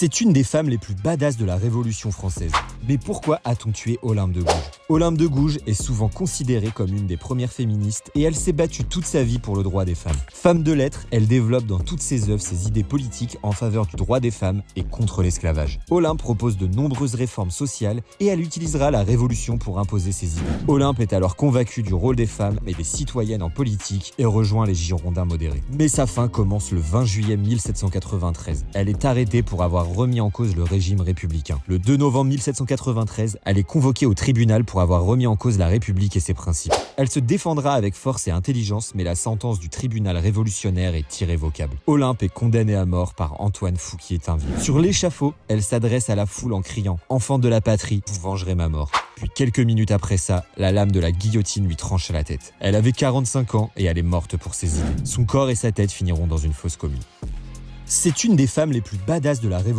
C'est une des femmes les plus badass de la Révolution française. Mais pourquoi a-t-on tué Olympe de Gouges? Olympe de Gouges est souvent considérée comme une des premières féministes et elle s'est battue toute sa vie pour le droit des femmes. Femme de lettres, elle développe dans toutes ses œuvres ses idées politiques en faveur du droit des femmes et contre l'esclavage. Olympe propose de nombreuses réformes sociales et elle utilisera la Révolution pour imposer ses idées. Olympe est alors convaincue du rôle des femmes et des citoyennes en politique et rejoint les Girondins modérés. Mais sa fin commence le 20 juillet 1793. Elle est arrêtée pour avoir remis en cause le régime républicain. Le 2 novembre 1793, elle est convoquée au tribunal pour avoir remis en cause la République et ses principes. Elle se défendra avec force et intelligence, mais la sentence du tribunal révolutionnaire est irrévocable. Olympe est condamnée à mort par Antoine Fouquier-Tinville. Sur l'échafaud, elle s'adresse à la foule en criant « Enfants de la patrie, vous vengerez ma mort ». Puis quelques minutes après ça, la lame de la guillotine lui tranche la tête. Elle avait 45 ans et elle est morte pour ses idées. Son corps et sa tête finiront dans une fosse commune. C'est une des femmes les plus badass de la Révolution.